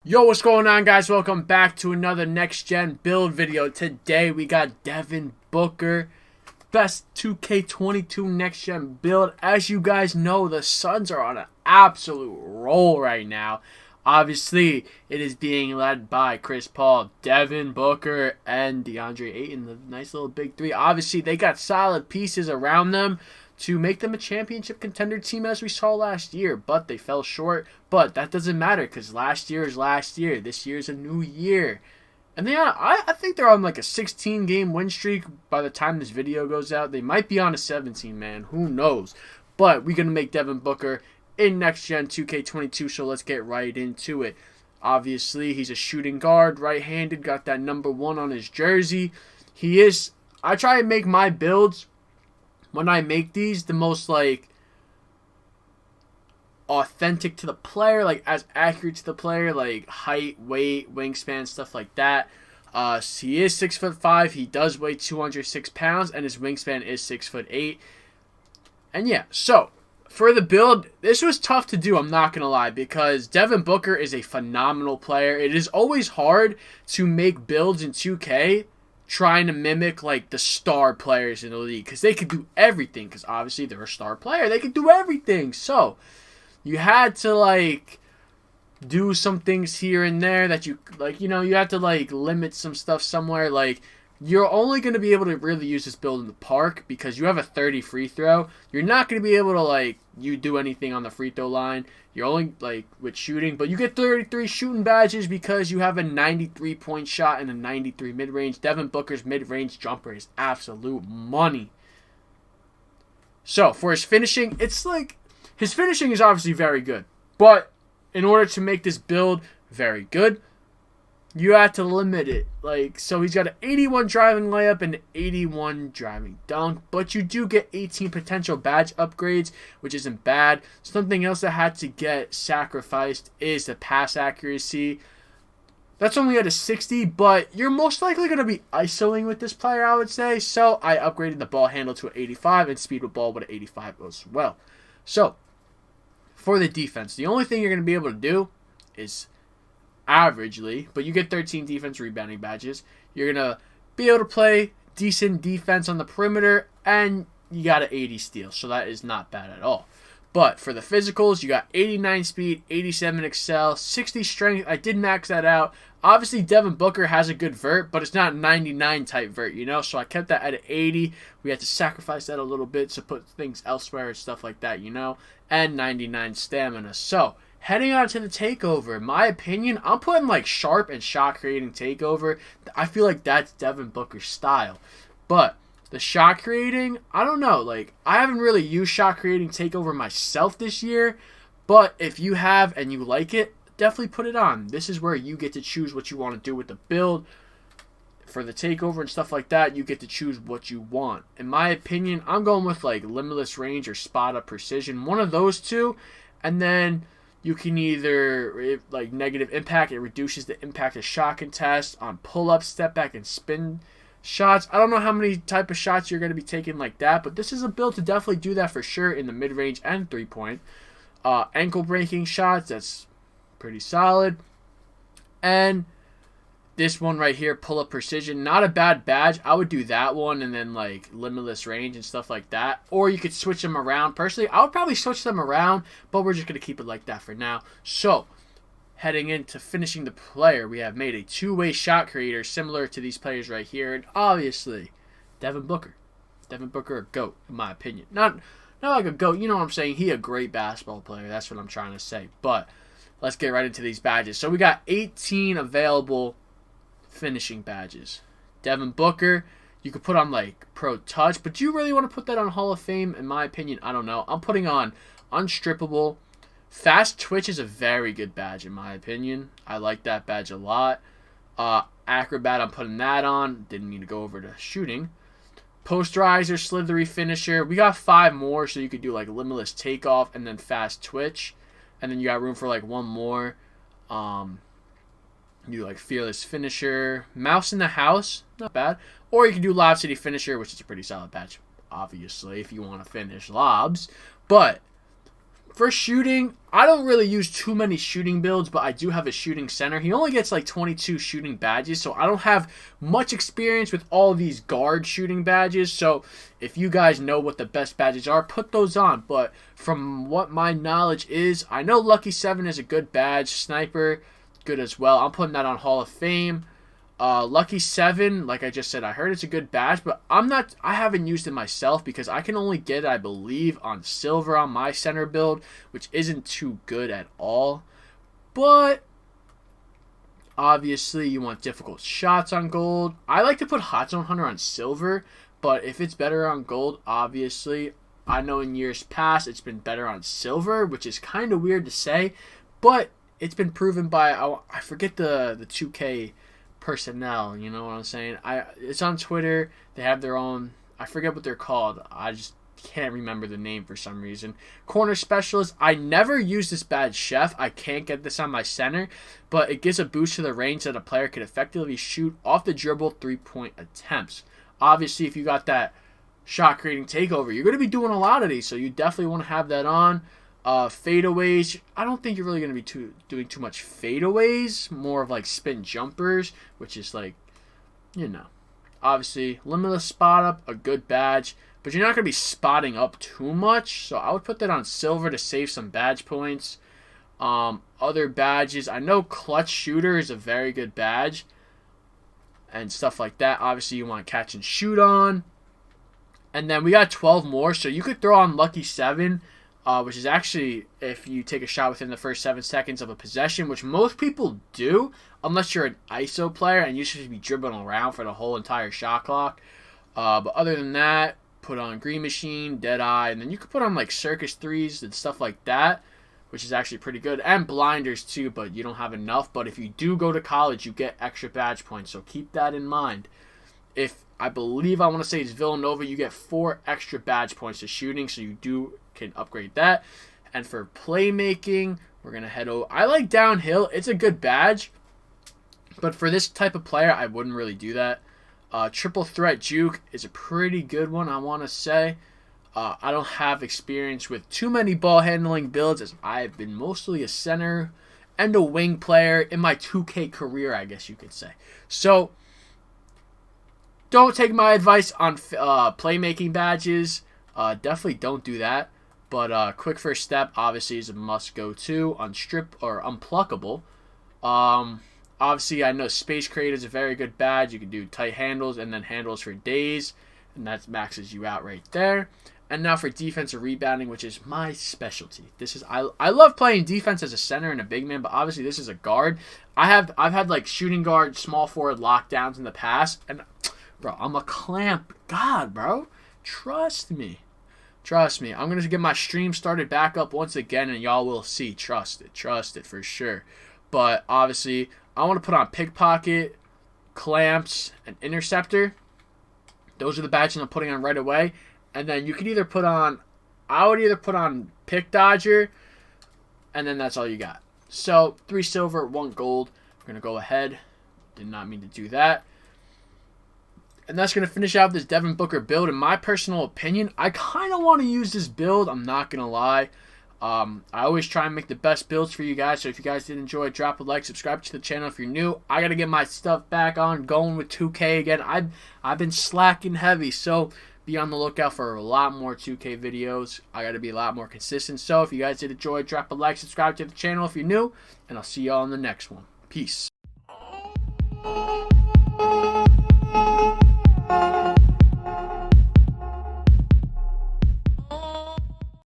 Yo, what's going on, guys? Welcome back to another next-gen build video. Today, we got Devin Booker, best 2K22 next-gen build. As you guys know, the Suns are on an absolute roll right now. Obviously, it is being led by Chris Paul, Devin Booker, and DeAndre Ayton, the nice little big three. Obviously, they got solid pieces around them to make them a championship contender team as we saw last year, but they fell short. But that doesn't matter because last year is last year. This year is a new year. And I think they're on like a 16-game win streak by the time this video goes out. They might be on a 17, man. Who knows? But we're going to make Devin Booker in next-gen 2K22, so let's get right into it. Obviously, he's a shooting guard, right-handed, got that number 1 on his jersey. I try and make my builds, when I make these, the most like authentic to the player, like as accurate to the player, like height, weight, wingspan, stuff like that. He is 6'5". He does weigh 206 pounds, and his wingspan is 6'8". And yeah, so for the build, this was tough to do, I'm not gonna lie, because Devin Booker is a phenomenal player. It is always hard to make builds in 2K trying to mimic like the star players in the league, because they could do everything, because obviously they're a star player. They could do everything. So you had to like do some things here and there that you like, you have to like limit some stuff somewhere. Like, you're only going to be able to really use this build in the park because you have a 30 free throw. You're not going to be able to like do anything on the free throw line. You're only like with shooting, but you get 33 shooting badges because you have a 93-point shot and a 93 mid-range. Devin Booker's mid-range jumper is absolute money. So for his finishing, it's like his finishing is obviously very good, but in order to make this build very good, you have to limit it. Like, so he's got an 81 driving layup and an 81 driving dunk, but you do get 18 potential badge upgrades, which isn't bad. Something else that had to get sacrificed is the pass accuracy. That's only at a 60, but you're most likely going to be isoing with this player, I would say. So I upgraded the ball handle to an 85 and speed with ball with an 85 as well. So for the defense, the only thing you're going to be able to do is averagely, but you get 13 defense rebounding badges. You're going to be able to play decent defense on the perimeter, and you got an 80 steal, so that is not bad at all. But for the physicals, you got 89 speed, 87 excel, 60 strength. I did max that out. Obviously, Devin Booker has a good vert, but it's not 99 type vert, so I kept that at an 80. We had to sacrifice that a little bit to put things elsewhere and stuff like that, and 99 stamina. So heading on to the takeover, in my opinion, I'm putting like sharp and shot creating takeover. I feel like that's Devin Booker's style. But the shot creating, I don't know. Like, I haven't really used shot creating takeover myself this year. But if you have and you like it, definitely put it on. This is where you get to choose what you want to do with the build. For the takeover and stuff like that, you get to choose what you want. In my opinion, I'm going with like limitless range or spot up precision. One of those two. And then you can either, like, negative impact. It reduces the impact of shot contest on pull-ups, step back, and spin shots. I don't know how many type of shots you're going to be taking like that, but this is a build to definitely do that for sure in the mid-range and three-point. Ankle breaking shots, that's pretty solid. And this one right here, pull-up precision, not a bad badge. I would do that one and then like limitless range and stuff like that. Or you could switch them around. Personally, I would probably switch them around, but we're just going to keep it like that for now. So heading into finishing the player, we have made a two-way shot creator similar to these players right here. And obviously, Devin Booker. Devin Booker, a GOAT, in my opinion. Not like a GOAT, you know what I'm saying? He a great basketball player. That's what I'm trying to say. But let's get right into these badges. So we got 18 available finishing badges. Devin Booker, you could put on like Pro Touch, but do you really want to put that on Hall of Fame? In my opinion, I don't know. I'm putting on Unstrippable. Fast Twitch is a very good badge in my opinion. I like that badge a lot. Acrobat, I'm putting that on. Didn't need to go over to shooting. Posterizer, Slithery Finisher. We got 5 more, so you could do like Limitless Takeoff and then Fast Twitch. And then you got room for like one more. You like Fearless Finisher. Mouse in the House, not bad. Or you can do Lob City Finisher, which is a pretty solid badge, obviously, if you want to finish lobs. But For shooting, I don't really use too many shooting builds, but I do have a shooting center. He only gets like 22 shooting badges, so I don't have much experience with all of these guard shooting badges. So if you guys know what the best badges are, put those on. But from what my knowledge is, I know Lucky 7 is a good badge. Sniper, good as well. I'm putting that on Hall of Fame. Lucky 7, like I just said, I heard it's a good badge, but I haven't used it myself because I can only get it, I believe, on silver on my center build, which isn't too good at all. But obviously you want difficult shots on gold. I like to put Hot Zone Hunter on silver, but if it's better on gold, obviously, I know in years past it's been better on silver, which is kind of weird to say, but it's been proven by, I forget the 2K personnel, you know what I'm saying? It's on Twitter. They have their own, I forget what they're called. I just can't remember the name for some reason. Corner specialist. I never use this badge, Chef. I can't get this on my center, but it gives a boost to the range that a player can effectively shoot off the dribble 3-point attempts. Obviously, if you got that shot creating takeover, you're going to be doing a lot of these, so you definitely want to have that on. Fadeaways, I don't think you're really going to be doing too much fadeaways, more of like spin jumpers, which is like, you know, obviously limitless spot up, a good badge, but you're not going to be spotting up too much, so I would put that on silver to save some badge points. Other badges, I know clutch shooter is a very good badge and stuff like that. Obviously you want catch and shoot on, and then we got 12 more, so you could throw on Lucky 7, which is actually if you take a shot within the first 7 seconds of a possession, which most people do, unless you're an ISO player and you should be dribbling around for the whole entire shot clock. But other than that, put on Green Machine, Deadeye, and then you could put on like Circus 3s and stuff like that, which is actually pretty good, and Blinders too, but you don't have enough. But if you do go to college, you get extra badge points, so keep that in mind. If I believe I want to say it's Villanova, you get 4 extra badge points to shooting, so you can upgrade that. And for playmaking, we're going to head over. I like downhill. It's a good badge, but for this type of player, I wouldn't really do that. Triple threat juke is a pretty good one, I want to say. I don't have experience with too many ball handling builds, as I've been mostly a center and a wing player in my 2K career, I guess you could say. So don't take my advice on playmaking badges. Definitely don't do that. But quick first step obviously is a must go to. Unstrip or unpluckable. Obviously I know Space Crate is a very good badge. You can do tight handles and then handles for days, and that maxes you out right there. And now for defensive rebounding, which is my specialty. This is I love playing defense as a center and a big man, but obviously this is a guard. I've had like shooting guard, small forward lockdowns in the past, and bro, I'm a clamp god, bro. Trust me. Trust me. I'm going to get my stream started back up once again, and y'all will see. Trust it. Trust it for sure. But obviously, I want to put on pickpocket, clamps, and interceptor. Those are the badges I'm putting on right away. And then you could either put on, I would either put on pick dodger, and then that's all you got. So 3 silver, 1 gold. We're going to go ahead. Did not mean to do that. And that's going to finish out this Devin Booker build. In my personal opinion, I kind of want to use this build. I'm not going to lie. I always try and make the best builds for you guys. So if you guys did enjoy, drop a like, subscribe to the channel if you're new. I got to get my stuff back on, going with 2K again. I've been slacking heavy. So be on the lookout for a lot more 2K videos. I got to be a lot more consistent. So if you guys did enjoy, drop a like, subscribe to the channel if you're new. And I'll see y'all in the next one. Peace.